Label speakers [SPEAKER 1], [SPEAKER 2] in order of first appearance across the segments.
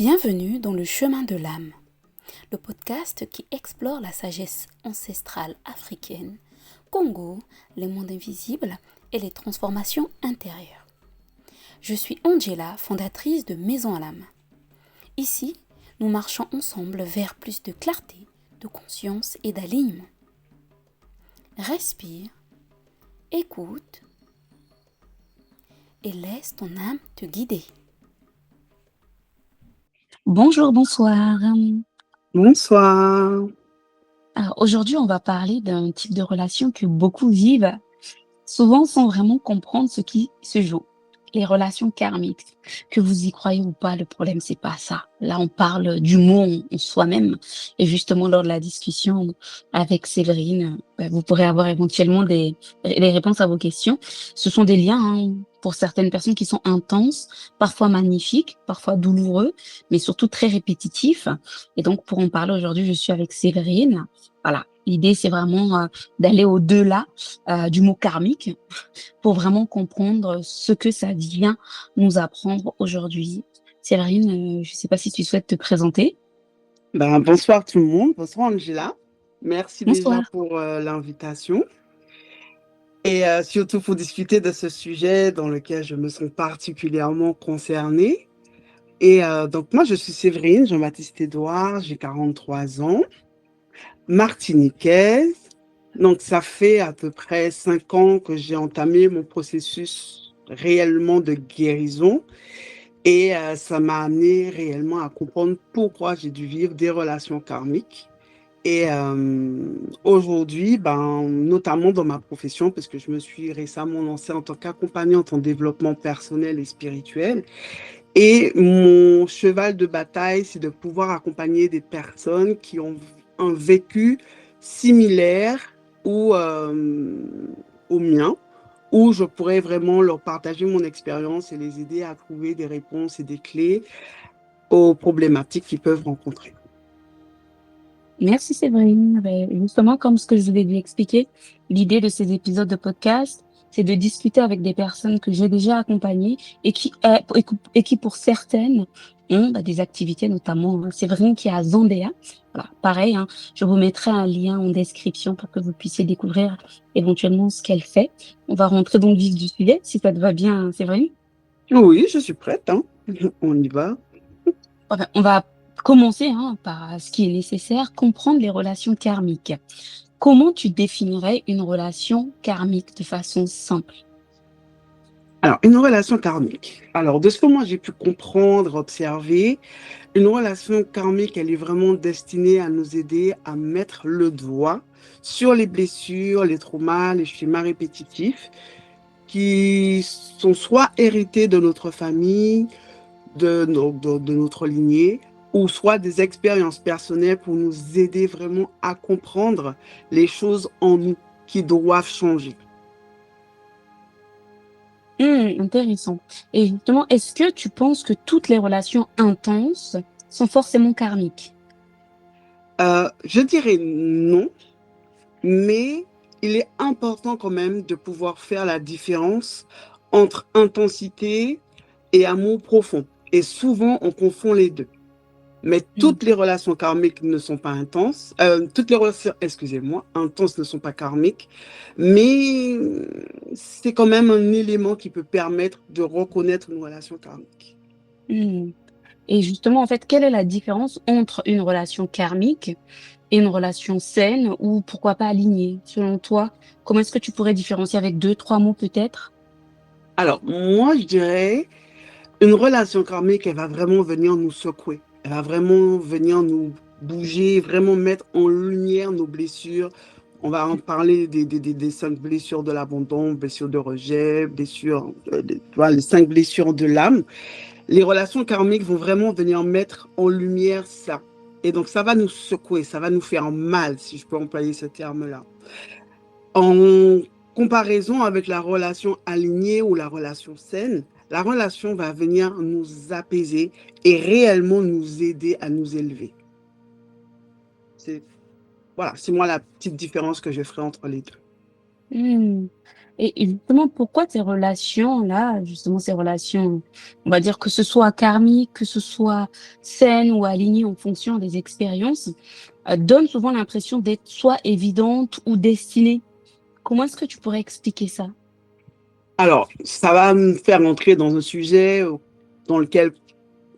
[SPEAKER 1] Bienvenue dans le chemin de l'âme, le podcast qui explore la sagesse ancestrale africaine, Congo, les mondes invisibles et les transformations intérieures. Je suis Angela, fondatrice de Maison à l'âme. Ici, nous marchons ensemble vers plus de clarté, de conscience et d'alignement. Respire, écoute et laisse ton âme te guider. Bonjour, bonsoir.
[SPEAKER 2] Bonsoir.
[SPEAKER 1] Alors aujourd'hui, on va parler d'un type de relation que beaucoup vivent, souvent sans vraiment comprendre ce qui se joue. Les relations karmiques. Que vous y croyez ou pas, le problème, c'est pas ça. Là, on parle du mot en soi-même. Et justement, lors de la discussion avec Séverine, vous pourrez avoir éventuellement les réponses à vos questions. Ce sont des liens, pour certaines personnes qui sont intenses, parfois magnifiques, parfois douloureux, mais surtout très répétitifs. Et donc, pour en parler aujourd'hui, je suis avec Séverine. Voilà. L'idée, c'est vraiment d'aller au-delà du mot karmique pour vraiment comprendre ce que ça vient nous apprendre aujourd'hui. Séverine, je ne sais pas si tu souhaites te présenter.
[SPEAKER 2] Bonsoir tout le monde. Bonsoir Angela. Merci déjà
[SPEAKER 1] Bonsoir.
[SPEAKER 2] pour l'invitation et surtout pour discuter de ce sujet dans lequel je me sens particulièrement concernée. Et donc moi, je suis Séverine Jean-Baptiste Édouard, j'ai 43 ans, martiniquaise. Donc ça fait à peu près 5 ans que j'ai entamé mon processus réellement de guérison. Et ça m'a amené réellement à comprendre pourquoi j'ai dû vivre des relations karmiques. Et aujourd'hui, notamment dans ma profession, parce que je me suis récemment lancée en tant qu'accompagnante en développement personnel et spirituel. Et mon cheval de bataille, c'est de pouvoir accompagner des personnes qui ont un vécu similaire ou au mien, où je pourrais vraiment leur partager mon expérience et les aider à trouver des réponses et des clés aux problématiques qu'ils peuvent rencontrer.
[SPEAKER 1] Merci Séverine. Justement, comme ce que je vous ai expliqué, l'idée de ces épisodes de podcast, c'est de discuter avec des personnes que j'ai déjà accompagnées et qui pour certaines, ont des activités, notamment Séverine qui est à Zambéa. Voilà, pareil, je vous mettrai un lien en description pour que vous puissiez découvrir éventuellement ce qu'elle fait. On va rentrer dans le vif du sujet, si ça te va bien, Séverine.
[SPEAKER 2] Oui, je suis prête, hein. On y va.
[SPEAKER 1] Enfin, on va commencer par ce qui est nécessaire, comprendre les relations karmiques. Comment tu définirais une relation karmique de façon simple?
[SPEAKER 2] Alors, une relation karmique. Alors, de ce que moi j'ai pu comprendre, observer, une relation karmique, elle est vraiment destinée à nous aider à mettre le doigt sur les blessures, les traumas, les schémas répétitifs qui sont soit hérités de notre famille, de notre lignée, ou soit des expériences personnelles pour nous aider vraiment à comprendre les choses en nous qui doivent changer.
[SPEAKER 1] Intéressant. Et justement, est-ce que tu penses que toutes les relations intenses sont forcément karmiques?
[SPEAKER 2] Je dirais non, mais il est important quand même de pouvoir faire la différence entre intensité et amour profond. Et souvent, on confond les deux. Mais
[SPEAKER 1] Hmm.
[SPEAKER 2] toutes les relations karmiques ne sont pas intenses. Toutes les relations, excusez-moi, intenses ne sont pas karmiques. Mais c'est quand même un élément qui peut permettre de reconnaître une relation karmique.
[SPEAKER 1] Hmm. Et justement, en fait, quelle est la différence entre une relation karmique et une relation saine ou pourquoi pas alignée? Selon toi, comment est-ce que tu pourrais différencier avec deux, trois mots peut-être?
[SPEAKER 2] Alors, moi, je dirais, une relation karmique, elle va vraiment venir nous secouer. Elle va vraiment venir nous bouger, vraiment mettre en lumière nos blessures. On va en parler des 5 blessures de l'abandon, blessures de rejet, blessures, voilà, les 5 blessures de l'âme. Les relations karmiques vont vraiment venir mettre en lumière ça. Et donc, ça va nous secouer, ça va nous faire mal, si je peux employer ce terme-là. En comparaison avec la relation alignée ou la relation saine, la relation va venir nous apaiser et réellement nous aider à nous élever. C'est voilà, c'est moi la petite différence que je ferai entre les deux.
[SPEAKER 1] Hmm. Et justement, pourquoi ces relations-là, justement ces relations, on va dire que ce soit karmiques, que ce soit saines ou alignées en fonction des expériences, donnent souvent l'impression d'être soit évidentes ou destinées? Comment est-ce que tu pourrais expliquer ça?
[SPEAKER 2] Alors, ça va me faire entrer dans un sujet dans lequel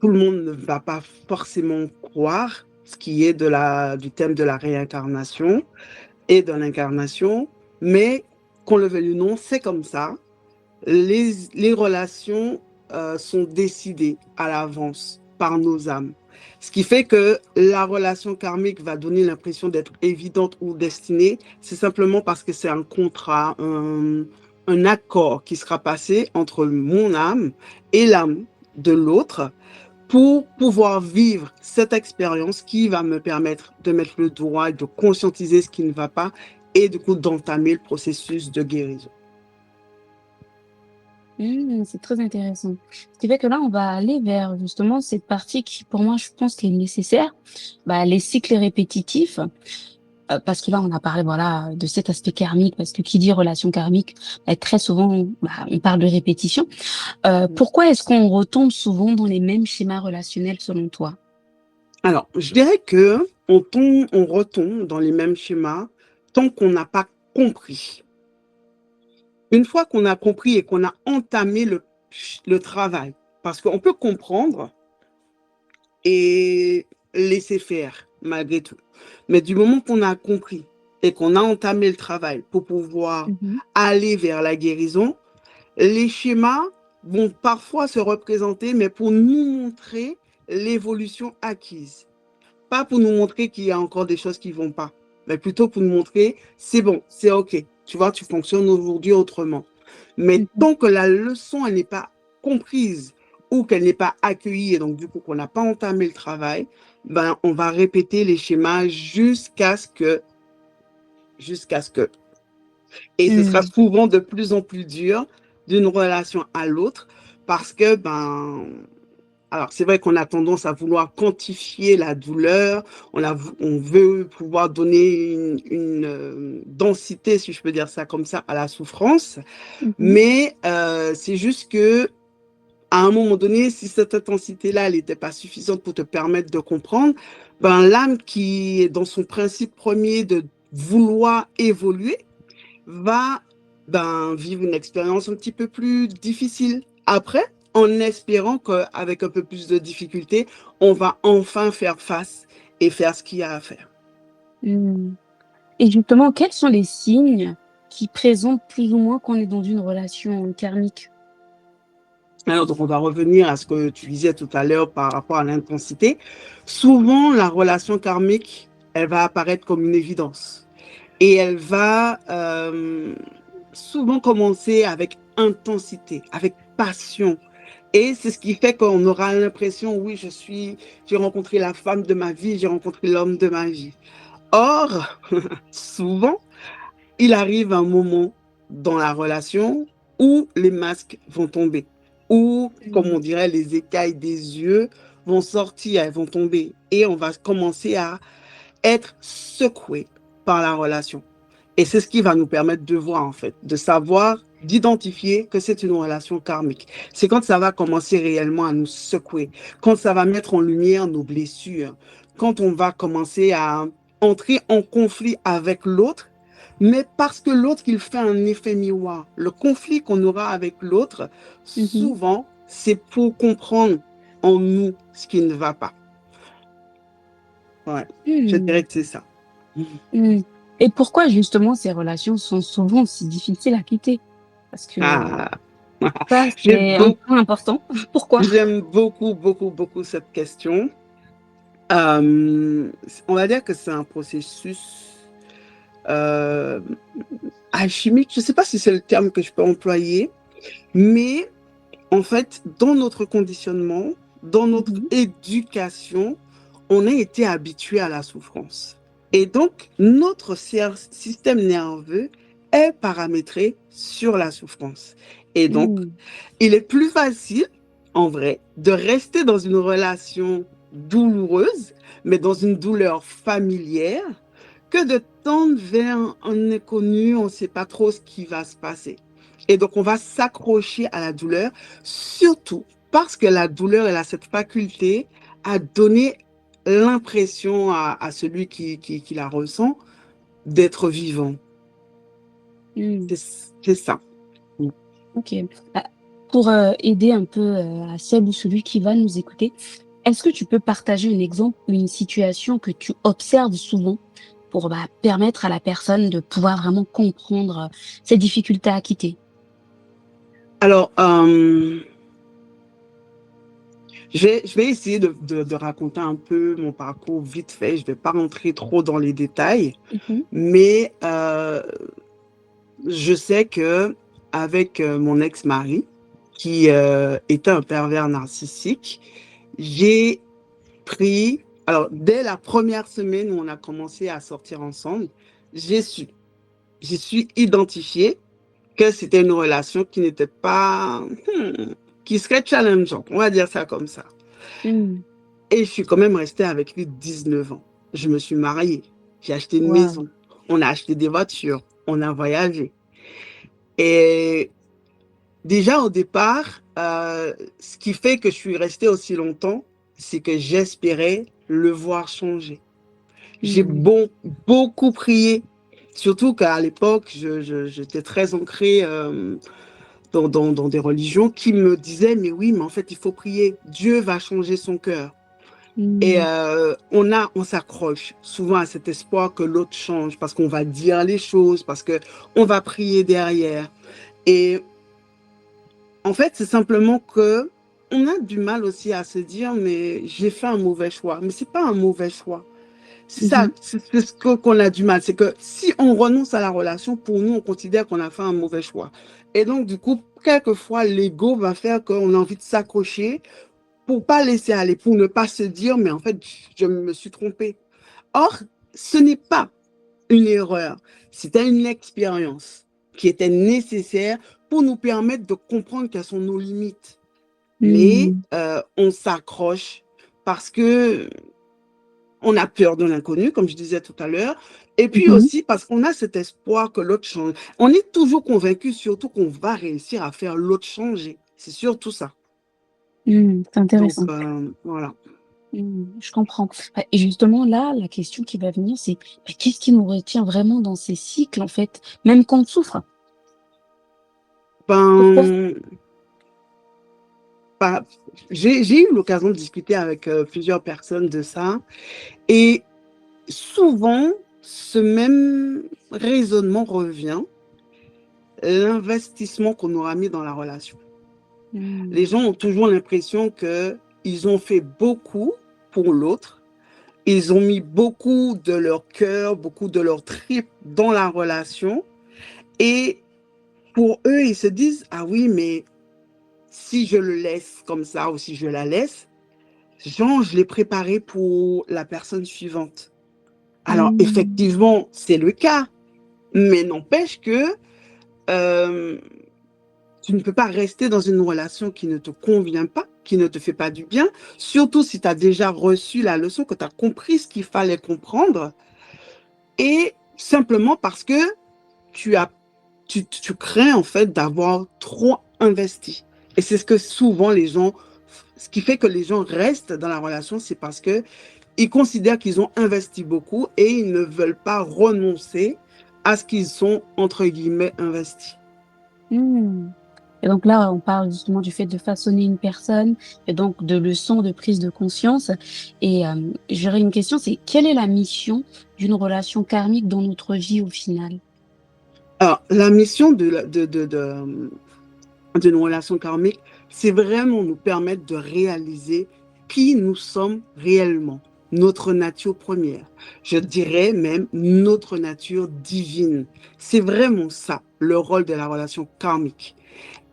[SPEAKER 2] tout le monde ne va pas forcément croire, ce qui est du thème de la réincarnation et de l'incarnation, mais qu'on le veuille ou non, c'est comme ça. Les relations sont décidées à l'avance par nos âmes. Ce qui fait que la relation karmique va donner l'impression d'être évidente ou destinée, c'est simplement parce que c'est un contrat, un accord qui sera passé entre mon âme et l'âme de l'autre pour pouvoir vivre cette expérience qui va me permettre de mettre le doigt et de conscientiser ce qui ne va pas et du coup d'entamer le processus de guérison.
[SPEAKER 1] C'est très intéressant. Ce qui fait que là, on va aller vers justement cette partie qui, pour moi, je pense qui est nécessaire, les cycles répétitifs. Parce que là, on a parlé, voilà, de cet aspect karmique, parce que qui dit relation karmique, très souvent, on parle de répétition. Pourquoi est-ce qu'on retombe souvent dans les mêmes schémas relationnels selon toi?
[SPEAKER 2] Alors, je dirais que on retombe dans les mêmes schémas tant qu'on n'a pas compris. Une fois qu'on a compris et qu'on a entamé le travail, parce qu'on peut comprendre et laisser faire malgré tout. Mais du moment qu'on a compris et qu'on a entamé le travail pour pouvoir
[SPEAKER 1] Mhm.
[SPEAKER 2] aller vers la guérison, les schémas vont parfois se représenter, mais pour nous montrer l'évolution acquise. Pas pour nous montrer qu'il y a encore des choses qui ne vont pas, mais plutôt pour nous montrer, c'est bon, c'est OK. Tu vois, tu fonctionnes aujourd'hui autrement. Mais
[SPEAKER 1] Mhm.
[SPEAKER 2] tant que la leçon, elle n'est pas comprise ou qu'elle n'est pas accueillie, et donc du coup qu'on n'a pas entamé le travail, ben, on va répéter les schémas jusqu'à ce que. Et ce sera
[SPEAKER 1] Mhm.
[SPEAKER 2] souvent de plus en plus dur d'une relation à l'autre parce que, alors c'est vrai qu'on a tendance à vouloir quantifier la douleur, on veut pouvoir donner une densité, si je peux dire ça comme ça, à la souffrance,
[SPEAKER 1] Mhm.
[SPEAKER 2] mais c'est juste que à un moment donné, si cette intensité-là, elle n'était pas suffisante pour te permettre de comprendre, ben, l'âme qui est dans son principe premier de vouloir évoluer, va vivre une expérience un petit peu plus difficile après, en espérant qu'avec un peu plus de difficulté, on va enfin faire face et faire ce qu'il y a à faire.
[SPEAKER 1] Mhm. Et justement, quels sont les signes qui présentent plus ou moins qu'on est dans une relation karmique?
[SPEAKER 2] Alors, donc, on va revenir à ce que tu disais tout à l'heure par rapport à l'intensité. Souvent, la relation karmique, elle va apparaître comme une évidence. Et elle va souvent commencer avec intensité, avec passion. Et c'est ce qui fait qu'on aura l'impression, oui, j'ai rencontré la femme de ma vie, j'ai rencontré l'homme de ma vie. Or, souvent, il arrive un moment dans la relation où les masques vont tomber, où, comme on
[SPEAKER 1] Mhm.
[SPEAKER 2] dirait, les écailles des yeux vont sortir, elles vont tomber. Et on va commencer à être secoué par la relation. Et c'est ce qui va nous permettre de voir, en fait, de savoir, d'identifier que c'est une relation karmique. C'est quand ça va commencer réellement à nous secouer, quand ça va mettre en lumière nos blessures, quand on va commencer à entrer en conflit avec l'autre, mais parce que l'autre, il fait un effet miroir. Le conflit qu'on aura avec l'autre,
[SPEAKER 1] Mhm.
[SPEAKER 2] souvent, c'est pour comprendre en nous ce qui ne va pas. Ouais, je dirais
[SPEAKER 1] Mhm.
[SPEAKER 2] que c'est ça.
[SPEAKER 1] Mhm. Et pourquoi justement ces relations sont souvent si difficiles à quitter? Parce que
[SPEAKER 2] Ah,
[SPEAKER 1] ça,
[SPEAKER 2] j'aime
[SPEAKER 1] c'est un
[SPEAKER 2] beaucoup,
[SPEAKER 1] point important. Pourquoi?
[SPEAKER 2] j'aime beaucoup, beaucoup, beaucoup cette question. On va dire que c'est un processus euh, alchimique. Je ne sais pas si c'est le terme que je peux employer, mais en fait, dans notre conditionnement, dans notre
[SPEAKER 1] Mhm.
[SPEAKER 2] éducation, on a été habitué à la souffrance. Et donc, notre système nerveux est paramétré sur la souffrance. Et donc,
[SPEAKER 1] Mhm.
[SPEAKER 2] il est plus facile, en vrai, de rester dans une relation douloureuse, mais dans une douleur familière, que de tendre vers un inconnu, on ne sait pas trop ce qui va se passer. Et donc, on va s'accrocher à la douleur, surtout parce que la douleur, elle a cette faculté à donner l'impression à celui qui la ressent d'être vivant.
[SPEAKER 1] Mmh.
[SPEAKER 2] C'est ça.
[SPEAKER 1] OK. Bah, pour, aider un peu, à celle ou celui qui va nous écouter, est-ce que tu peux partager un exemple ou une situation que tu observes souvent pour, bah, permettre à la personne de pouvoir vraiment comprendre, ses difficultés à quitter?
[SPEAKER 2] Alors, je vais essayer de raconter un peu mon parcours vite fait. Je ne vais pas rentrer trop dans les détails,
[SPEAKER 1] Mmh.
[SPEAKER 2] mais je sais que avec mon ex-mari, qui était un pervers narcissique, j'ai pris, alors dès la première semaine où on a commencé à sortir ensemble, j'ai su, j'ai su identifier que c'était une relation qui n'était pas, qui serait challengeante, on va dire ça comme ça.
[SPEAKER 1] Mmh.
[SPEAKER 2] Et je suis quand même restée avec lui 19 ans. Je me suis mariée, j'ai acheté une
[SPEAKER 1] Waouh!
[SPEAKER 2] maison, on a acheté des voitures, on a voyagé. Et déjà au départ, ce qui fait que je suis restée aussi longtemps, c'est que j'espérais le voir changer. J'ai
[SPEAKER 1] Mmh.
[SPEAKER 2] beaucoup prié, surtout qu'à l'époque, j'étais très ancrée dans des religions qui me disaient, mais oui, mais en fait, il faut prier. Dieu va changer son cœur. Et
[SPEAKER 1] Mmh.
[SPEAKER 2] on s'accroche souvent à cet espoir que l'autre change parce qu'on va dire les choses, parce qu'on va prier derrière. Et en fait, c'est simplement que on a du mal aussi à se dire, mais j'ai fait un mauvais choix. Mais c'est pas un mauvais choix. C'est ça,
[SPEAKER 1] Mmh.
[SPEAKER 2] c'est ce qu'on a du mal. C'est que si on renonce à la relation, pour nous, on considère qu'on a fait un mauvais choix. Et donc, du coup, quelquefois, l'ego va faire qu'on a envie de s'accrocher pour pas laisser aller, pour ne pas se dire, mais en fait, je me suis trompée. Or, ce n'est pas une erreur. C'était une expérience qui était nécessaire pour nous permettre de comprendre quelles sont nos limites. Mais
[SPEAKER 1] Mmh.
[SPEAKER 2] on s'accroche parce que on a peur de l'inconnu, comme je disais tout à l'heure, et puis
[SPEAKER 1] Mmh.
[SPEAKER 2] aussi parce qu'on a cet espoir que l'autre change. On est toujours convaincu, surtout qu'on va réussir à faire l'autre changer. C'est surtout ça.
[SPEAKER 1] Mmh. C'est
[SPEAKER 2] Donc,
[SPEAKER 1] intéressant.
[SPEAKER 2] voilà.
[SPEAKER 1] Je comprends. Bah, et justement là, la question qui va venir, c'est, bah, qu'est-ce qui nous retient vraiment dans ces cycles, en fait, même quand on souffre? Pourquoi?
[SPEAKER 2] Ben, pas- j'ai eu l'occasion de discuter avec plusieurs personnes de ça. Et souvent, ce même raisonnement revient, l'investissement qu'on aura mis dans la relation. Les
[SPEAKER 1] Mmh.
[SPEAKER 2] gens ont toujours l'impression qu'ils ont fait beaucoup pour l'autre. Ils ont mis beaucoup de leur cœur, beaucoup de leur trip dans la relation. Et pour eux, ils se disent, ah oui, mais si je le laisse comme ça ou si je la laisse, genre, je l'ai préparé pour la personne suivante. Alors,
[SPEAKER 1] Mmh.
[SPEAKER 2] effectivement, c'est le cas. Mais n'empêche que euh, tu ne peux pas rester dans une relation qui ne te convient pas, qui ne te fait pas du bien, surtout si tu as déjà reçu la leçon, que tu as compris ce qu'il fallait comprendre, et simplement parce que tu as, tu crains en fait d'avoir trop investi. Et c'est ce que souvent les gens, ce qui fait que les gens restent dans la relation, c'est parce que ils considèrent qu'ils ont investi beaucoup et ils ne veulent pas renoncer à ce qu'ils sont, entre guillemets, investis.
[SPEAKER 1] Mmh. Et donc là, on parle justement du fait de façonner une personne et donc de leçons de prise de conscience et j'aurais une question, c'est quelle est la mission d'une relation karmique dans notre vie au final?
[SPEAKER 2] Alors, la mission d'une relation karmique, c'est vraiment nous permettre de réaliser qui nous sommes réellement, notre nature première. Je dirais même notre nature divine. C'est vraiment ça, le rôle de la relation karmique.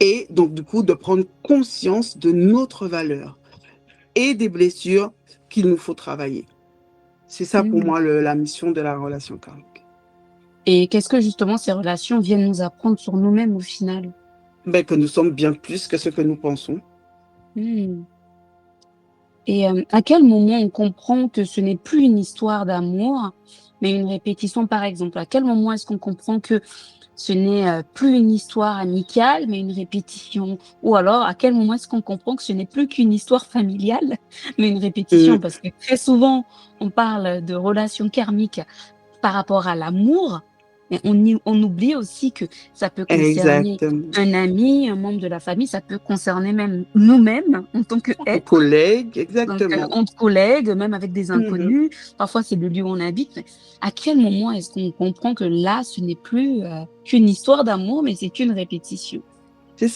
[SPEAKER 2] Et donc, du coup, de prendre conscience de notre valeur et des blessures qu'il nous faut travailler. C'est ça pour
[SPEAKER 1] Mmh.
[SPEAKER 2] moi la mission de la relation karmique.
[SPEAKER 1] Et qu'est-ce que justement ces relations viennent nous apprendre sur nous-mêmes au final?
[SPEAKER 2] Ben, que nous sommes bien plus que ce que nous pensons.
[SPEAKER 1] Mmh. Et à quel moment on comprend que ce n'est plus une histoire d'amour, mais une répétition, par exemple? À quel moment est-ce qu'on comprend que ce n'est plus une histoire amicale, mais une répétition? Ou alors, à quel moment est-ce qu'on comprend que ce n'est plus qu'une histoire familiale, mais une répétition?
[SPEAKER 2] Mmh,
[SPEAKER 1] Parce que très souvent, on parle de relations karmiques par rapport à l'amour, mais on oublie aussi que ça peut concerner
[SPEAKER 2] exactement.
[SPEAKER 1] un ami, un membre de la famille, ça peut concerner même nous-mêmes en tant
[SPEAKER 2] Un
[SPEAKER 1] qu'êtres.
[SPEAKER 2] collègue,
[SPEAKER 1] Donc,
[SPEAKER 2] exactement.
[SPEAKER 1] entre collègues, même avec des
[SPEAKER 2] Mmh.
[SPEAKER 1] inconnus, parfois c'est le lieu où on habite. Mais à quel moment est-ce qu'on comprend que là, ce n'est plus, qu'une histoire d'amour, mais c'est une répétition?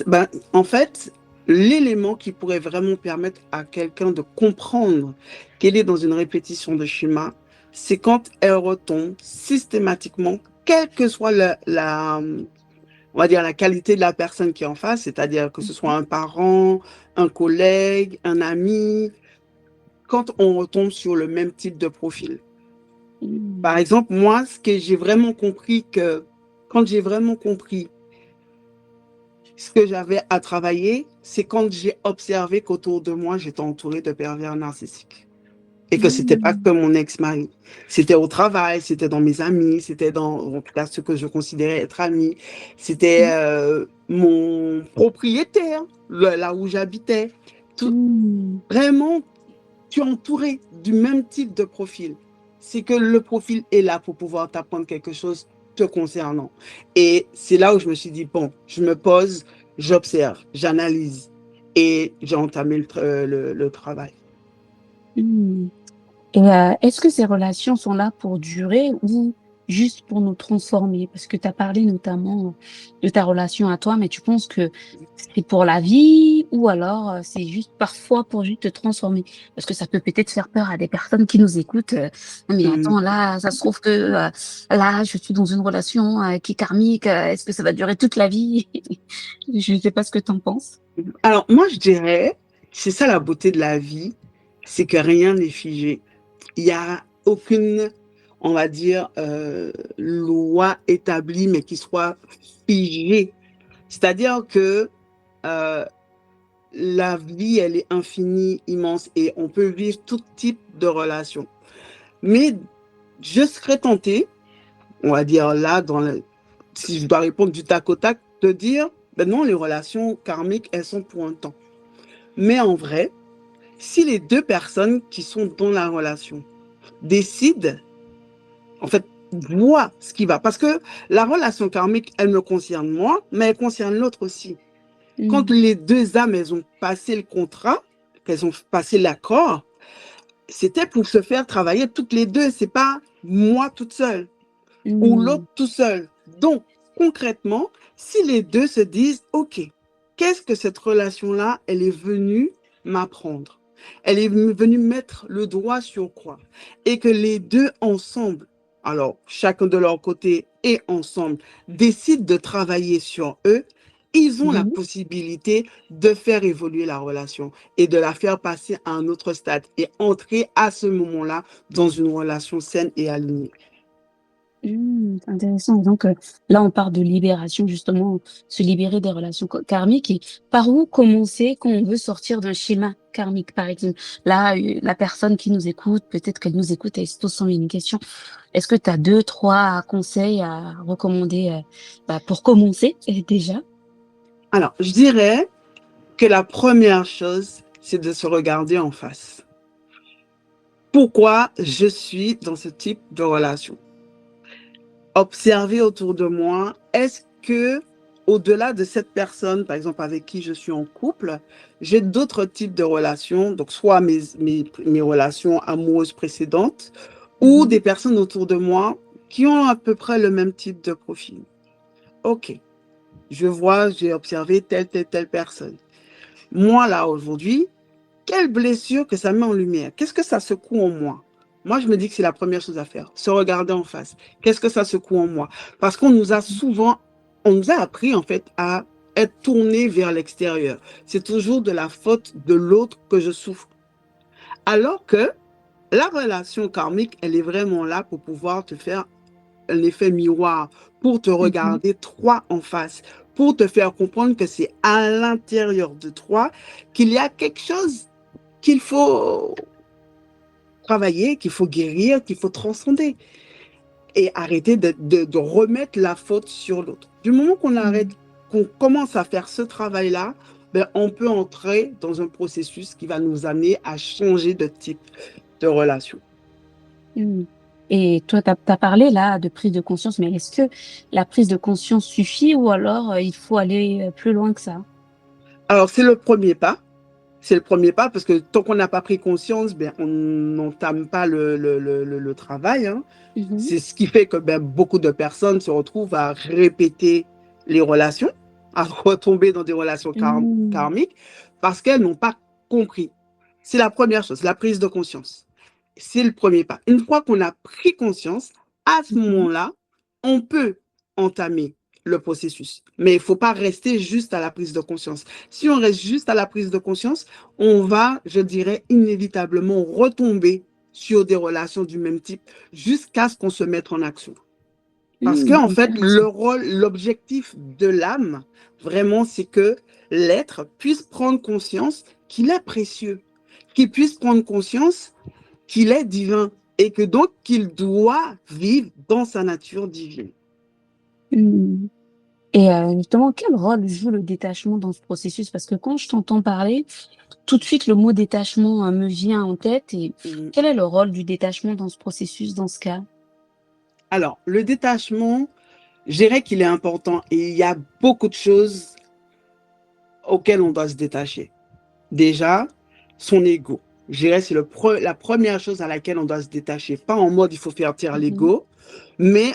[SPEAKER 2] Ben, en fait, l'élément qui pourrait vraiment permettre à quelqu'un de comprendre qu'elle est dans une répétition de schéma, c'est quand elle retombe systématiquement, quelle que soit on va dire la qualité de la personne qui est en face, c'est-à-dire que ce soit
[SPEAKER 1] Mmh
[SPEAKER 2] un parent, un collègue, un ami, quand on retombe sur le même type de profil. Par
[SPEAKER 1] mh.
[SPEAKER 2] exemple, moi, ce que j'ai vraiment compris que, quand j'ai vraiment compris ce que j'avais à travailler, c'est quand j'ai observé qu'autour de moi, j'étais entourée de pervers narcissiques. Et que c'était pas
[SPEAKER 1] Mmh.
[SPEAKER 2] que mon ex-mari. C'était au travail, c'était dans mes amis, c'était dans, en tout cas, ce que je considérais être amis. C'était
[SPEAKER 1] Mmh.
[SPEAKER 2] mon propriétaire, là où j'habitais. Tout,
[SPEAKER 1] Mmh.
[SPEAKER 2] vraiment, tu es entouré du même type de profil. C'est que le profil est là pour pouvoir t'apprendre quelque chose te concernant. Et c'est là où je me suis dit, bon, je me pose, j'observe, j'analyse et j'ai entamé le travail.
[SPEAKER 1] Mmh. Et est-ce que ces relations sont là pour durer ou juste pour nous transformer? Parce que tu as parlé notamment de ta relation à toi, mais tu penses que c'est pour la vie ou alors, c'est juste parfois pour juste te transformer? Parce que ça peut peut-être faire peur à des personnes qui nous écoutent, «Mais
[SPEAKER 2] Hum.
[SPEAKER 1] attends là, ça se trouve que, là, je suis dans une relation, qui est karmique, est-ce que ça va durer toute la vie?» Je ne sais pas ce que tu en penses?
[SPEAKER 2] Alors, moi, je dirais, c'est ça la beauté de la vie, c'est que rien n'est figé. Il y a aucune, on va dire, loi établie, mais qui soit figée. C'est-à-dire que euh, la vie, elle est infinie, immense, et on peut vivre tout type de relation. Mais je serais tentée, on va dire là, si je dois répondre du tac au tac, de dire, ben non, les relations karmiques, elles sont pour un temps. Mais en vrai, si les deux personnes qui sont dans la relation décident, en fait, voient ce qui va, parce que la relation karmique, elle me concerne moi, mais elle concerne l'autre aussi. Quand
[SPEAKER 1] Mmh.
[SPEAKER 2] les deux âmes, elles ont passé le contrat, qu'elles ont passé l'accord, c'était pour se faire travailler toutes les deux. C'est pas moi toute seule ou
[SPEAKER 1] Mmh.
[SPEAKER 2] l'autre tout seul. Donc, concrètement, si les deux se disent, OK, qu'est-ce que cette relation-là, elle est venue m'apprendre? Elle est venue mettre le doigt sur quoi? Et que les deux ensemble, alors chacun de leur côté et ensemble, décident de travailler sur eux, ils ont la
[SPEAKER 1] Mmh.
[SPEAKER 2] possibilité de faire évoluer la relation et de la faire passer à un autre stade et entrer à ce moment-là dans une relation saine et alignée.
[SPEAKER 1] Mmh, intéressant. Donc, là, on parle de libération, justement, se libérer des relations karmiques et par où commencer quand on veut sortir d'un schéma karmique, par exemple? Là, la personne qui nous écoute, peut-être qu'elle nous écoute, elle se pose une question. Est-ce que tu as 2-3 conseils à recommander, bah, pour commencer, déjà?
[SPEAKER 2] Alors, je dirais que la première chose, c'est de se regarder en face. Pourquoi je suis dans ce type de relation? Observer autour de moi, est-ce que, au-delà de cette personne, par exemple, avec qui je suis en couple, j'ai d'autres types de relations, donc soit mes relations amoureuses précédentes, ou
[SPEAKER 1] Mmh.
[SPEAKER 2] des personnes autour de moi qui ont à peu près le même type de profil. OK, je vois, j'ai observé telle personne. Moi, là, aujourd'hui, quelle blessure que ça met en lumière? Qu'est-ce que ça secoue en moi? Moi, je me dis que c'est la première chose à faire, se regarder en face. Qu'est-ce que ça secoue en moi? Parce qu'on nous a souvent, on nous a appris en fait à être tourné vers l'extérieur. C'est toujours de la faute de l'autre que je souffre. Alors que la relation karmique, elle est vraiment là pour pouvoir te faire un effet miroir, pour te
[SPEAKER 1] Mmh.
[SPEAKER 2] regarder toi en face, pour te faire comprendre que c'est à l'intérieur de toi qu'il y a quelque chose qu'il faut travailler, qu'il faut guérir, qu'il faut transcender. et arrêter de remettre la faute sur l'autre. Du moment qu'on arrête, qu'on commence à faire ce travail-là, ben, on peut entrer dans un processus qui va nous amener à changer de type de relation.
[SPEAKER 1] Mm. Et toi, tu as parlé là de prise de conscience, mais est-ce que la prise de conscience suffit ou alors il faut aller plus loin que ça?
[SPEAKER 2] Alors, c'est le premier pas. C'est le premier pas parce que tant qu'on n'a pas pris conscience, ben, on n'entame pas le travail, hein.
[SPEAKER 1] Mhm.
[SPEAKER 2] C'est ce qui fait que ben, beaucoup de personnes se retrouvent à répéter les relations, à retomber dans des relations
[SPEAKER 1] Mm.
[SPEAKER 2] karmiques parce qu'elles n'ont pas compris. C'est la première chose, la prise de conscience. C'est le premier pas. Une fois qu'on a pris conscience, à ce
[SPEAKER 1] Mhm.
[SPEAKER 2] moment-là, on peut entamer le processus. Mais il ne faut pas rester juste à la prise de conscience. Si on reste juste à la prise de conscience, on va, je dirais, inévitablement retomber sur des relations du même type jusqu'à ce qu'on se mette en action. Parce que,
[SPEAKER 1] Mm,
[SPEAKER 2] en fait, le
[SPEAKER 1] intéressant.
[SPEAKER 2] rôle, l'objectif de l'âme, vraiment, c'est que l'être puisse prendre conscience qu'il est précieux, qu'il puisse prendre conscience qu'il est divin et que donc qu'il doit vivre dans sa nature divine.
[SPEAKER 1] Mm. Et justement, quel rôle joue le détachement dans ce processus? Parce que quand je t'entends parler, tout de suite le mot détachement me vient en tête. Et
[SPEAKER 2] Mm.
[SPEAKER 1] quel est le rôle du détachement dans ce processus, dans ce cas?
[SPEAKER 2] Alors, le détachement, je dirais qu'il est important et il y a beaucoup de choses auxquelles on doit se détacher. Déjà, son ego. Je dirais que c'est la première chose à laquelle on doit se détacher. Pas en mode il faut faire taire
[SPEAKER 1] Mhm.
[SPEAKER 2] l'ego, mais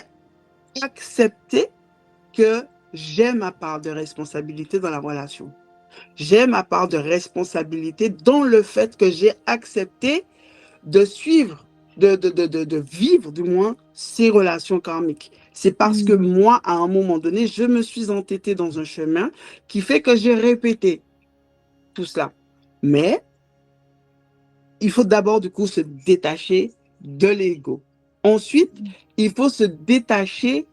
[SPEAKER 2] accepter que j'ai ma part de responsabilité dans la relation. J'ai ma part de responsabilité dans le fait que j'ai accepté de suivre, de vivre du moins ces relations karmiques. C'est parce que
[SPEAKER 1] Mm.
[SPEAKER 2] moi, à un moment donné, je me suis entêtée dans un chemin qui fait que j'ai répété tout cela. Mais il faut d'abord du coup se détacher de l'ego. Ensuite, il faut se détacher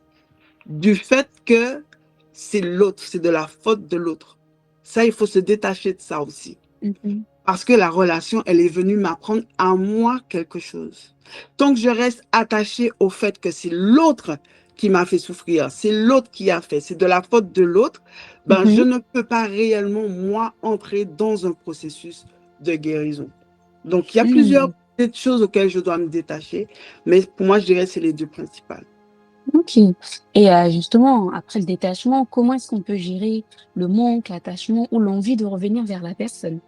[SPEAKER 2] du fait que c'est l'autre, c'est de la faute de l'autre. Ça, il faut se détacher de ça aussi.
[SPEAKER 1] Mhm.
[SPEAKER 2] Parce que la relation, elle est venue m'apprendre à moi quelque chose. Tant que je reste attachée au fait que c'est l'autre qui m'a fait souffrir, c'est l'autre qui a fait, c'est de la faute de l'autre, ben je
[SPEAKER 1] Mhm.
[SPEAKER 2] ne peux pas réellement, moi, entrer dans un processus de guérison. Donc, il y a plusieurs
[SPEAKER 1] Mm.
[SPEAKER 2] petites choses auxquelles je dois me détacher, mais pour moi, je dirais que c'est les deux principales.
[SPEAKER 1] Ok. Et justement, après le détachement, comment est-ce qu'on peut gérer le manque, l'attachement ou l'envie de revenir vers la personne?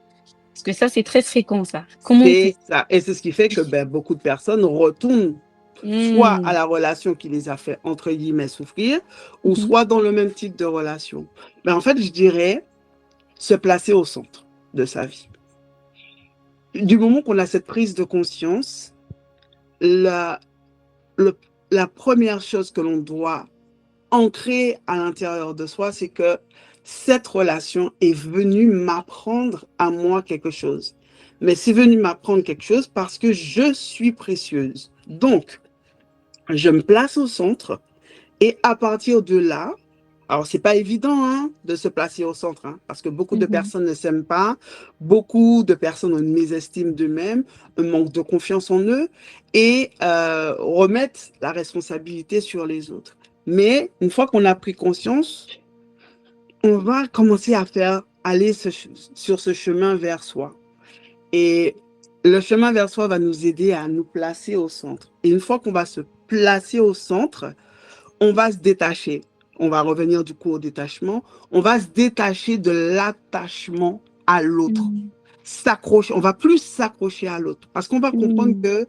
[SPEAKER 1] Parce que ça, c'est très fréquent, ça. Comment on
[SPEAKER 2] C'est
[SPEAKER 1] fait?
[SPEAKER 2] ça. Et c'est ce qui fait que ben, beaucoup de personnes retournent soit à
[SPEAKER 1] Hmm.
[SPEAKER 2] la relation qui les a fait, entre guillemets, souffrir, ou
[SPEAKER 1] Mhm.
[SPEAKER 2] soit dans le même type de relation. Mais en fait, je dirais se placer au centre de sa vie. Du moment qu'on a cette prise de conscience, la, le- la première chose que l'on doit ancrer à l'intérieur de soi, c'est que cette relation est venue m'apprendre à moi quelque chose. Mais c'est venu m'apprendre quelque chose parce que je suis précieuse. Donc, je me place au centre et à partir de là, alors c'est pas évident hein, de se placer au centre hein, parce que beaucoup de
[SPEAKER 1] Mhm.
[SPEAKER 2] personnes ne s'aiment pas, beaucoup de personnes ont une mésestime d'eux-mêmes, un manque de confiance en eux et remettent la responsabilité sur les autres. Mais une fois qu'on a pris conscience, on va commencer à faire aller sur ce chemin vers soi. Et le chemin vers soi va nous aider à nous placer au centre. Et une fois qu'on va se placer au centre, on va se détacher. On va revenir du coup au détachement. On va se détacher de l'attachement à l'autre.
[SPEAKER 1] Mhm.
[SPEAKER 2] S'accrocher, on va plus s'accrocher à l'autre parce qu'on va comprendre
[SPEAKER 1] Mhm.
[SPEAKER 2] que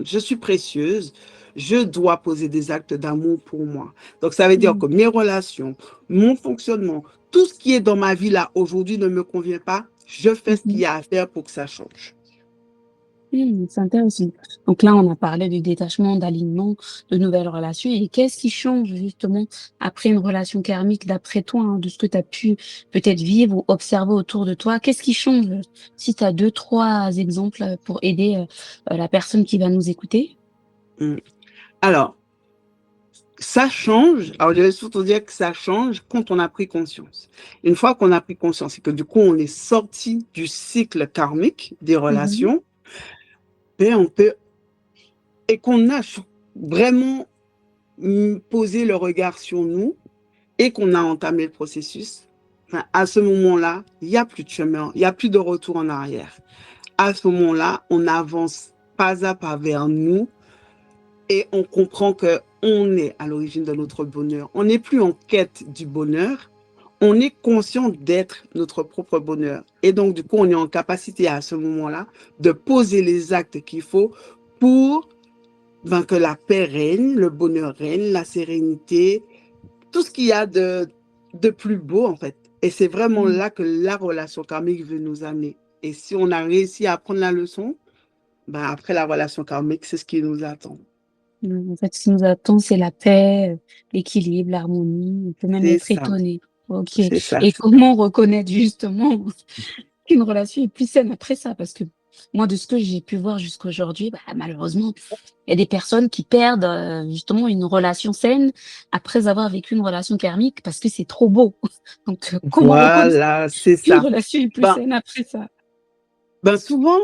[SPEAKER 2] je suis précieuse, je dois poser des actes d'amour pour moi. Donc ça veut dire que
[SPEAKER 1] Mhm.
[SPEAKER 2] mes relations, mon fonctionnement, tout ce qui est dans ma vie là aujourd'hui ne me convient pas, je fais ce qu'il
[SPEAKER 1] Mhm.
[SPEAKER 2] y a à faire pour que ça change.
[SPEAKER 1] C'est intéressant. Donc là, on a parlé de détachement, d'alignement, de nouvelles relations. Et qu'est-ce qui change justement après une relation karmique, d'après toi, hein, de ce que tu as pu peut-être vivre ou observer autour de toi? Qu'est-ce qui change? Si tu as deux, trois exemples pour aider la personne qui va nous écouter.
[SPEAKER 2] Hum. Alors, ça change. Alors, je vais surtout dire que ça change quand on a pris conscience. Une fois qu'on a pris conscience et que du coup, on est sorti du cycle karmique des
[SPEAKER 1] Mhm.
[SPEAKER 2] relations, ben, on peut, et qu'on a vraiment posé le regard sur nous et qu'on a entamé le processus, enfin, à ce moment-là, il n'y a plus de chemin, il n'y a plus de retour en arrière. À ce moment-là, on avance pas à pas vers nous et on comprend que on est à l'origine de notre bonheur. On n'est plus en quête du bonheur, on est conscient d'être notre propre bonheur. Et donc, du coup, on est en capacité à ce moment-là de poser les actes qu'il faut pour que la paix règne, le bonheur règne, la sérénité, tout ce qu'il y a de plus beau, en fait. Et c'est vraiment
[SPEAKER 1] Mm.
[SPEAKER 2] là que la relation karmique veut nous amener. Et si on a réussi à apprendre la leçon, après la relation karmique, c'est ce qui nous attend.
[SPEAKER 1] En fait, ce qui nous attend, c'est la paix, l'équilibre, l'harmonie. On peut même
[SPEAKER 2] C'est
[SPEAKER 1] être
[SPEAKER 2] ça,
[SPEAKER 1] étonné. Ok.
[SPEAKER 2] c'est ça,
[SPEAKER 1] Et
[SPEAKER 2] c'est ça.
[SPEAKER 1] comment reconnaître justement qu'une relation est plus saine après ça? Parce que moi, de ce que j'ai pu voir jusqu'à aujourd'hui, malheureusement, il y a des personnes qui perdent justement une relation saine après avoir vécu une relation karmique parce que c'est trop beau. Donc, comment reconnaître
[SPEAKER 2] Voilà, c'est
[SPEAKER 1] qu'une
[SPEAKER 2] ça.
[SPEAKER 1] relation est plus
[SPEAKER 2] Ben,
[SPEAKER 1] saine après ça?
[SPEAKER 2] souvent,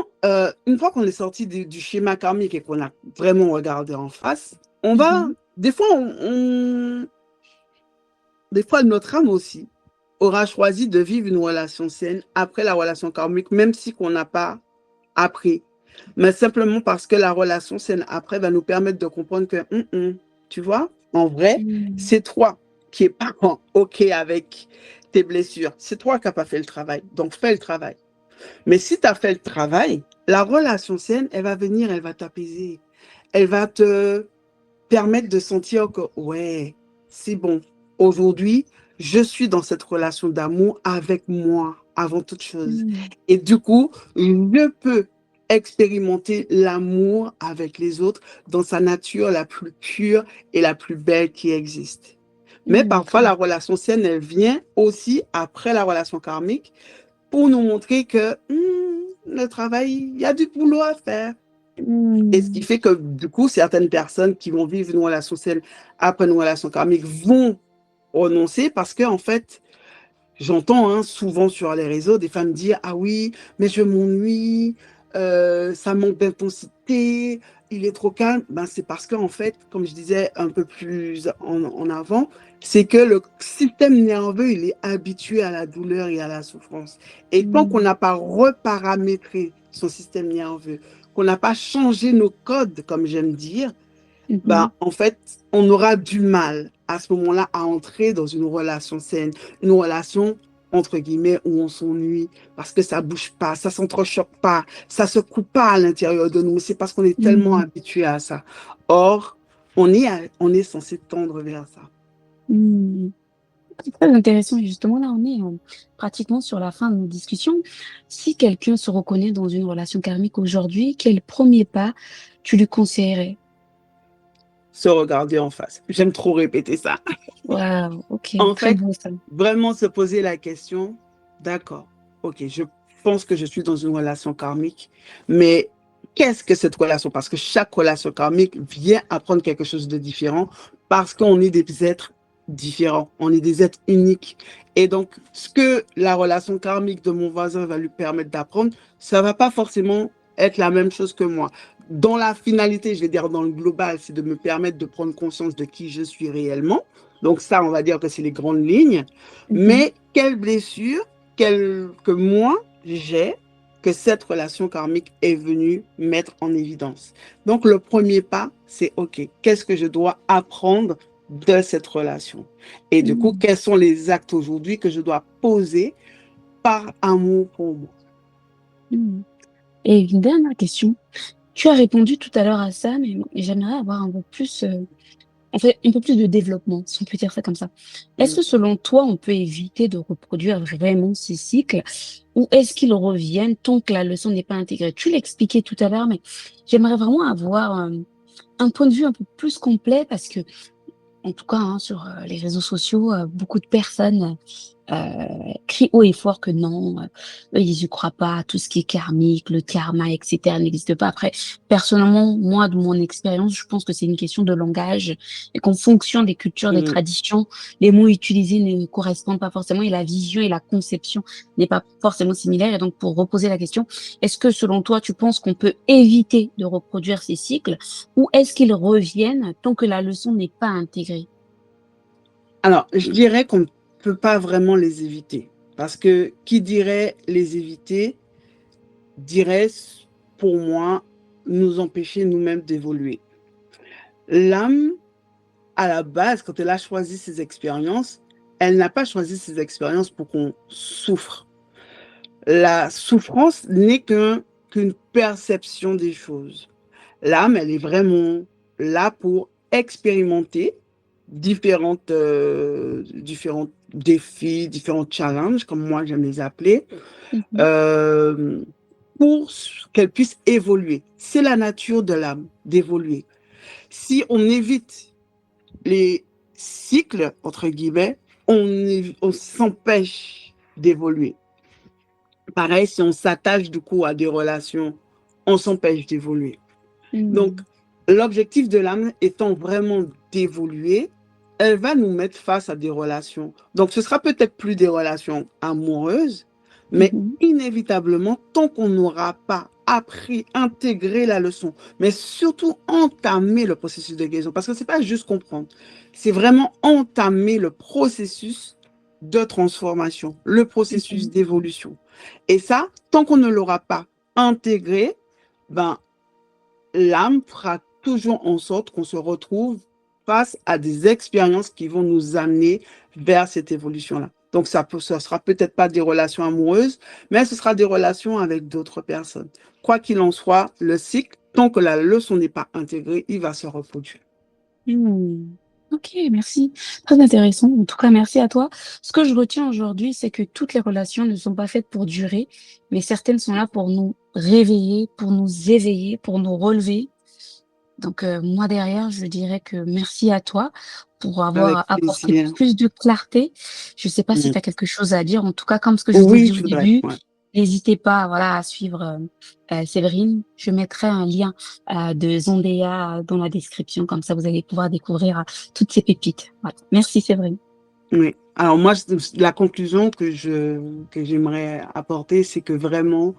[SPEAKER 2] une fois qu'on est sorti du schéma karmique et qu'on a vraiment regardé en face, on va,
[SPEAKER 1] Mhm.
[SPEAKER 2] des fois, des fois, notre âme aussi aura choisi de vivre une relation saine après la relation karmique, même si qu'on n'a pas appris. Mais simplement parce que la relation saine après va nous permettre de comprendre que, tu vois, en vrai,
[SPEAKER 1] Mm.
[SPEAKER 2] c'est toi qui n'es pas OK avec tes blessures. C'est toi qui n'as pas fait le travail. Donc, fais le travail. Mais si tu as fait le travail, la relation saine, elle va venir, elle va t'apaiser. Elle va te permettre de sentir que, ouais, c'est bon. Aujourd'hui, je suis dans cette relation d'amour avec moi avant toute chose.
[SPEAKER 1] Mm.
[SPEAKER 2] Et du coup, je peux expérimenter l'amour avec les autres dans sa nature la plus pure et la plus belle qui existe. Mais parfois,
[SPEAKER 1] D'accord.
[SPEAKER 2] la relation saine, elle vient aussi après la relation karmique pour nous montrer que le travail, il y a du boulot à faire. Et ce qui
[SPEAKER 1] Mm.
[SPEAKER 2] fait que, du coup, certaines personnes qui vont vivre une relation saine après une relation karmique vont renoncer parce que, en fait, j'entends souvent sur les réseaux des femmes dire: ah oui, mais je m'ennuie, ça manque d'intensité, il est trop calme. C'est parce qu'en fait, comme je disais un peu plus en avant, c'est que le système nerveux, il est habitué à la douleur et à la souffrance. Et tant qu'on
[SPEAKER 1] Mm.
[SPEAKER 2] n'a pas reparamétré son système nerveux, qu'on n'a pas changé nos codes, comme j'aime dire,
[SPEAKER 1] Mhm.
[SPEAKER 2] en fait, on aura du mal à ce moment-là à entrer dans une relation saine, une relation entre guillemets où on s'ennuie parce que ça bouge pas, ça s'entrechoque pas, ça se coupe pas à l'intérieur de nous. C'est parce qu'on est tellement
[SPEAKER 1] Mm.
[SPEAKER 2] habitué à ça. Or, on est censé tendre vers ça.
[SPEAKER 1] Mm. C'est très intéressant. Et justement, là, on est pratiquement sur la fin de nos discussions. Si quelqu'un se reconnaît dans une relation karmique aujourd'hui, quel premier pas tu lui conseillerais?
[SPEAKER 2] Se regarder en face. J'aime trop répéter ça.
[SPEAKER 1] Waouh, ok,
[SPEAKER 2] En
[SPEAKER 1] très
[SPEAKER 2] fait,
[SPEAKER 1] beau ça.
[SPEAKER 2] vraiment se poser la question, d'accord, ok, je pense que je suis dans une relation karmique, mais qu'est-ce que cette relation? Parce que chaque relation karmique vient apprendre quelque chose de différent, parce qu'on est des êtres différents, on est des êtres uniques. Et donc, ce que la relation karmique de mon voisin va lui permettre d'apprendre, ça va pas forcément être la même chose que moi. Dans la finalité, je vais dire dans le global, c'est de me permettre de prendre conscience de qui je suis réellement. Donc ça, on va dire que c'est les grandes lignes.
[SPEAKER 1] Mhm.
[SPEAKER 2] Mais quelle blessure que moi, j'ai, que cette relation karmique est venue mettre en évidence. Donc le premier pas, c'est OK, qu'est-ce que je dois apprendre de cette relation? Et du coup,
[SPEAKER 1] Mm.
[SPEAKER 2] quels sont les actes aujourd'hui que je dois poser par amour pour moi?
[SPEAKER 1] Mm. Et une dernière question. Tu as répondu tout à l'heure à ça, mais j'aimerais avoir un peu plus, en fait, un peu plus de développement, si on peut dire ça comme ça. Est-ce que
[SPEAKER 2] Mm.
[SPEAKER 1] selon toi, on peut éviter de reproduire vraiment ces cycles ou est-ce qu'ils reviennent tant que la leçon n'est pas intégrée? Tu l'expliquais tout à l'heure, mais j'aimerais vraiment avoir un point de vue un peu plus complet parce que, en tout cas, hein, sur les réseaux sociaux, beaucoup de personnes crient haut et fort que non, eux, ils y croient pas, tout ce qui est karmique, le karma, etc. n'existe pas. Après, personnellement, moi, de mon expérience, je pense que c'est une question de langage et qu'en fonction des cultures, des
[SPEAKER 2] Mm.
[SPEAKER 1] traditions, les mots utilisés ne correspondent pas forcément et la vision et la conception n'est pas forcément similaire. Et donc, pour reposer la question, est-ce que selon toi, tu penses qu'on peut éviter de reproduire ces cycles ou est-ce qu'ils reviennent tant que la leçon n'est pas intégrée?
[SPEAKER 2] Alors, je dirais qu'on ne peut pas vraiment les éviter. Parce que qui dirait les éviter, dirait, pour moi, nous empêcher nous-mêmes d'évoluer. L'âme, à la base, quand elle a choisi ses expériences, elle n'a pas choisi ses expériences pour qu'on souffre. La souffrance n'est qu'une perception des choses. L'âme, elle est vraiment là pour expérimenter différents défis, différents challenges, comme moi j'aime les appeler,
[SPEAKER 1] Mhm,
[SPEAKER 2] euh, pour qu'elle puisse évoluer. C'est la nature de l'âme d'évoluer. Si on évite les cycles, entre guillemets, on s'empêche d'évoluer. Pareil, si on s'attache du coup à des relations, on s'empêche d'évoluer. Donc,
[SPEAKER 1] mhm,
[SPEAKER 2] l'objectif de l'âme étant vraiment d'évoluer, elle va nous mettre face à des relations. Donc, ce sera peut-être plus des relations amoureuses, mais
[SPEAKER 1] mhm,
[SPEAKER 2] inévitablement, tant qu'on n'aura pas appris, intégré la leçon, mais surtout entamer le processus de guérison, parce que c'est pas juste comprendre, c'est vraiment entamer le processus de transformation, le processus
[SPEAKER 1] mhm.
[SPEAKER 2] d'évolution. Et ça, tant qu'on ne l'aura pas intégré, ben, l'âme fera toujours en sorte qu'on se retrouve face à des expériences qui vont nous amener vers cette évolution-là. Donc, ce sera peut-être pas des relations amoureuses, mais ce sera des relations avec d'autres personnes. Quoi qu'il en soit, le cycle, tant que la leçon n'est pas intégrée, il va se reproduire.
[SPEAKER 1] Hmm. Ok, merci. Très intéressant. En tout cas, merci à toi. Ce que je retiens aujourd'hui, c'est que toutes les relations ne sont pas faites pour durer, mais certaines sont là pour nous réveiller, pour nous éveiller, pour nous relever. Donc, moi, derrière, je dirais que merci à toi pour
[SPEAKER 2] Avec
[SPEAKER 1] avoir apporté
[SPEAKER 2] plaisir.
[SPEAKER 1] plus de clarté. Je sais pas si
[SPEAKER 2] Mm.
[SPEAKER 1] tu as quelque chose à dire. En tout cas, comme ce que je vous ai
[SPEAKER 2] Oui,
[SPEAKER 1] dit
[SPEAKER 2] je
[SPEAKER 1] au
[SPEAKER 2] voudrais.
[SPEAKER 1] début,
[SPEAKER 2] Ouais.
[SPEAKER 1] n'hésitez pas, voilà, à suivre Séverine. Je mettrai un lien de Zondea dans la description. Comme ça, vous allez pouvoir découvrir toutes ces pépites. Voilà. Merci, Séverine.
[SPEAKER 2] Oui. Alors moi, la conclusion que j'aimerais apporter, c'est que vraiment,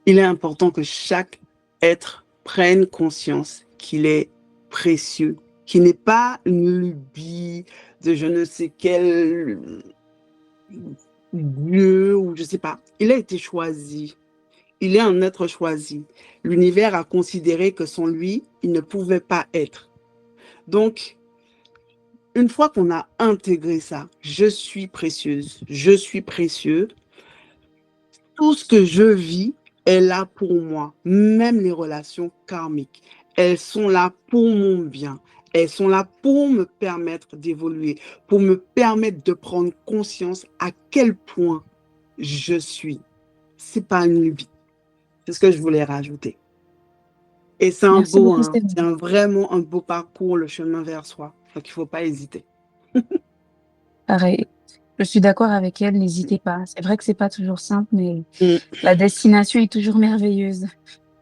[SPEAKER 2] il est important que chaque être prenne conscience qu'il est précieux, qu'il n'est pas une lubie de je ne sais quel dieu ou je sais pas. Il a été choisi. Il est un être choisi. L'univers a considéré que sans lui, il ne pouvait pas être. Donc, une fois qu'on a intégré ça, je suis précieuse, je suis précieux, tout ce que je vis est là pour moi, même les relations karmiques. Elles sont là pour mon bien. Elles sont là pour me permettre d'évoluer, pour me permettre de prendre conscience à quel point je suis. C'est pas une lubie. C'est ce que je voulais rajouter. Et c'est un
[SPEAKER 1] Merci
[SPEAKER 2] beau,
[SPEAKER 1] beaucoup,
[SPEAKER 2] hein, c'est
[SPEAKER 1] Séverine.
[SPEAKER 2] vraiment un beau parcours, le chemin vers soi. Donc, il ne faut pas hésiter.
[SPEAKER 1] Pareil. Je suis d'accord avec elle. N'hésitez pas. C'est vrai que c'est pas toujours simple, mais
[SPEAKER 2] Mm,
[SPEAKER 1] la destination est toujours merveilleuse.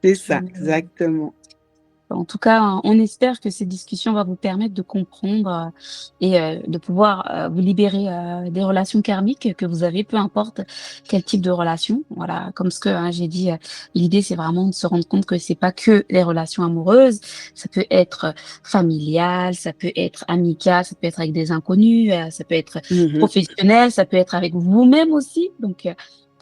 [SPEAKER 2] c'est
[SPEAKER 1] Toujours
[SPEAKER 2] ça,
[SPEAKER 1] merveilleuse.
[SPEAKER 2] exactement.
[SPEAKER 1] En tout cas, on espère que ces discussions vont vous permettre de comprendre et de pouvoir vous libérer des relations karmiques que vous avez, peu importe quel type de relation. Voilà, comme ce que j'ai dit, l'idée c'est vraiment de se rendre compte que c'est pas que les relations amoureuses, ça peut être familial, ça peut être amical, ça peut être avec des inconnus, ça peut être
[SPEAKER 2] Mhm.
[SPEAKER 1] professionnel, ça peut être avec vous-même aussi. Donc,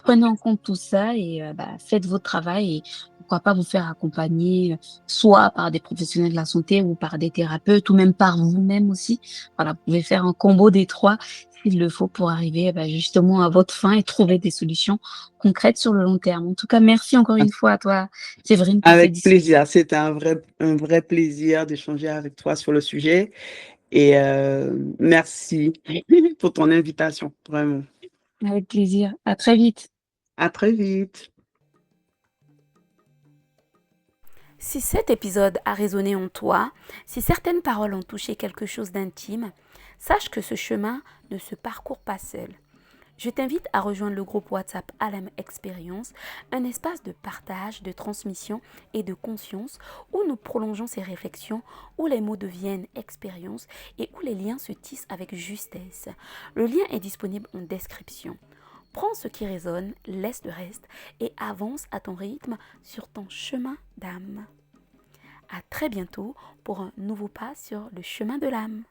[SPEAKER 1] prenez en compte tout ça et faites votre travail et pourquoi pas vous faire accompagner soit par des professionnels de la santé ou par des thérapeutes ou même par vous-même aussi. Voilà, vous pouvez faire un combo des trois s'il le faut pour arriver justement à votre fin et trouver des solutions concrètes sur le long terme. En tout cas, merci encore une fois à toi, Séverine, pour cette
[SPEAKER 2] Avec
[SPEAKER 1] discussion.
[SPEAKER 2] plaisir. C'était un vrai plaisir d'échanger avec toi sur le sujet. Et merci pour ton invitation, vraiment.
[SPEAKER 1] Avec plaisir. À très vite.
[SPEAKER 2] À très vite.
[SPEAKER 3] Si cet épisode a résonné en toi, si certaines paroles ont touché quelque chose d'intime, sache que ce chemin ne se parcourt pas seul. Je t'invite à rejoindre le groupe WhatsApp Alam Experience, un espace de partage, de transmission et de conscience où nous prolongeons ces réflexions, où les mots deviennent expérience et où les liens se tissent avec justesse. Le lien est disponible en description. Prends ce qui résonne, laisse le reste et avance à ton rythme sur ton chemin d'âme. À très bientôt pour un nouveau pas sur le chemin de l'âme.